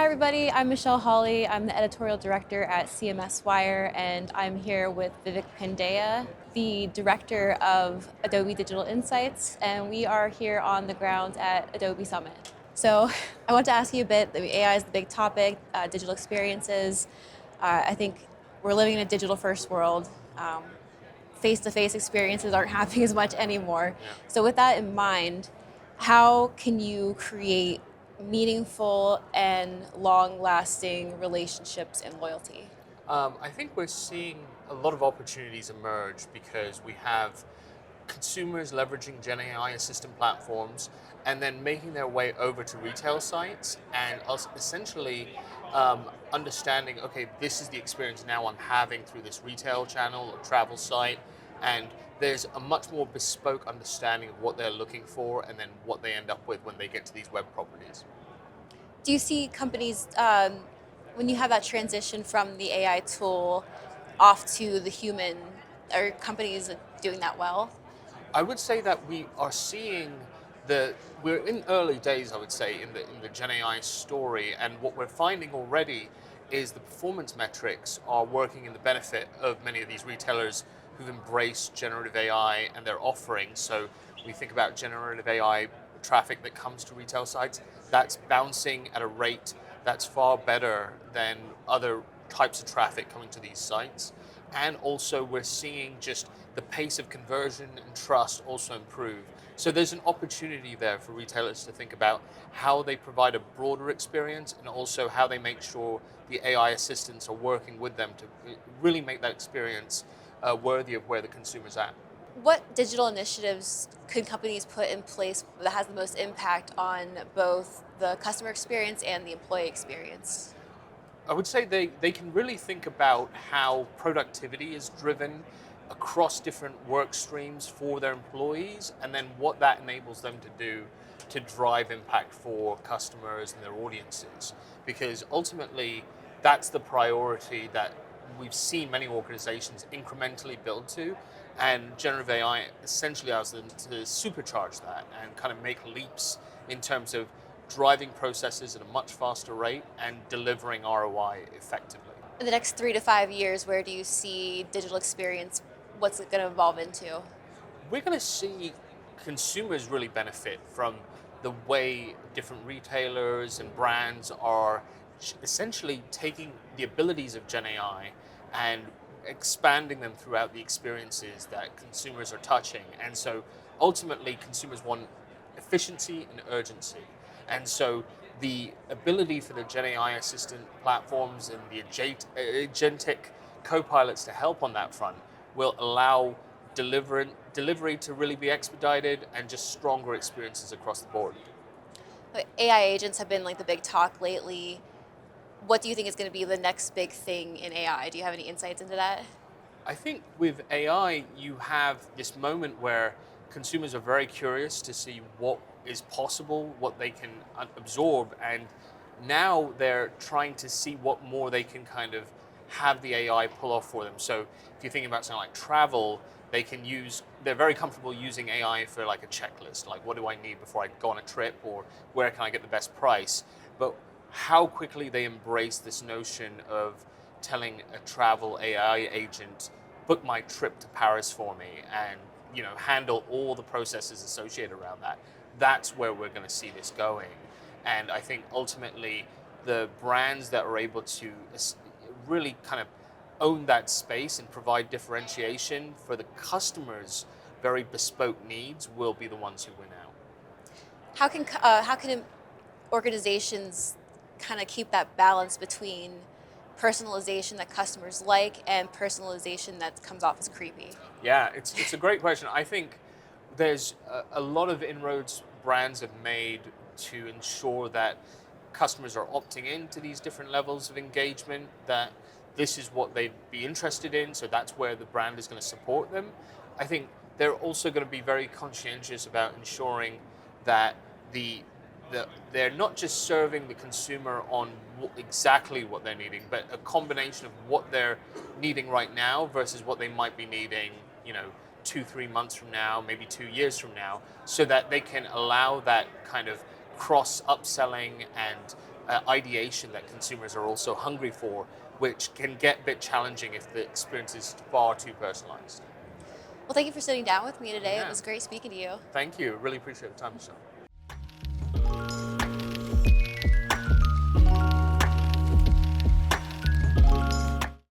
everybody. I'm Michelle Hawley. I'm the editorial director at CMSWire, and I'm here with Vivek Pandya, the director of Adobe Digital Insights, and we are here on the ground at Adobe Summit. So I want to ask you a bit. AI is the big topic, digital experiences. I think we're living in a digital-first world. Face-to-face experiences aren't happening as much anymore. Yeah. So with that in mind, how can you create meaningful and long-lasting relationships and loyalty? I think we're seeing a lot of opportunities emerge because we have consumers leveraging GenAI assistant platforms and then making their way over to retail sites and us essentially understanding, okay, this is the experience now I'm having through this retail channel or travel site. And there's a much more bespoke understanding of what they're looking for and then what they end up with when they get to these web properties. Do you see companies, when you have that transition from the AI tool off to the human, are companies doing that well? I would say that we are seeing we're in early days, I would say, in the Gen AI story, and what we're finding already is the performance metrics are working in the benefit of many of these retailers who've embraced generative AI and their offerings. So we think about generative AI traffic that comes to retail sites, that's bouncing at a rate that's far better than other types of traffic coming to these sites. And also we're seeing just the pace of conversion and trust also improve. So there's an opportunity there for retailers to think about how they provide a broader experience and also how they make sure the AI assistants are working with them to really make that experience worthy of where the consumer's at. What digital initiatives could companies put in place that has the most impact on both the customer experience and the employee experience? I would say they can really think about how productivity is driven across different work streams for their employees and then what that enables them to do to drive impact for customers and their audiences. Because ultimately, that's the priority that we've seen many organizations incrementally build to. And generative AI essentially allows them to supercharge that and kind of make leaps in terms of driving processes at a much faster rate and delivering ROI effectively. In the next 3 to 5 years, where do you see digital experience? What's it going to evolve into? We're going to see consumers really benefit from the way different retailers and brands are essentially taking the abilities of Gen AI and expanding them throughout the experiences that consumers are touching. And so ultimately, consumers want efficiency and urgency. And so the ability for the Gen AI assistant platforms and the agentic copilots to help on that front will allow delivery to really be expedited and just stronger experiences across the board. But AI agents have been like the big talk lately. What do you think is going to be the next big thing in AI? Do you have any insights into that? I think with AI, you have this moment where consumers are very curious to see what is possible, what they can absorb, and now they're trying to see what more they can kind of have the AI pull off for them. So if you're thinking about something like travel, they're very comfortable using AI for like a checklist, like what do I need before I go on a trip or where can I get the best price? But how quickly they embrace this notion of telling a travel AI agent, book my trip to Paris for me and handle all the processes associated around that. That's where we're going to see this going. And I think ultimately the brands that are able to really kind of own that space and provide differentiation for the customers' very bespoke needs will be the ones who win out. How can organizations kind of keep that balance between personalization that customers like and personalization that comes off as creepy? Yeah, it's a great question. I think there's a lot of inroads brands have made to ensure that customers are opting into these different levels of engagement, that this is what they'd be interested in, so that's where the brand is going to support them. I think they're also going to be very conscientious about ensuring that the they're not just serving the consumer on exactly what they're needing, but a combination of what they're needing right now versus what they might be needing, 2, 3 months from now, maybe 2 years from now, so that they can allow that kind of cross upselling and ideation that consumers are also hungry for, which can get a bit challenging if the experience is far too personalized. Well, thank you for sitting down with me today. It Yeah, was great speaking to you. thank you. Really appreciate the time, Michelle.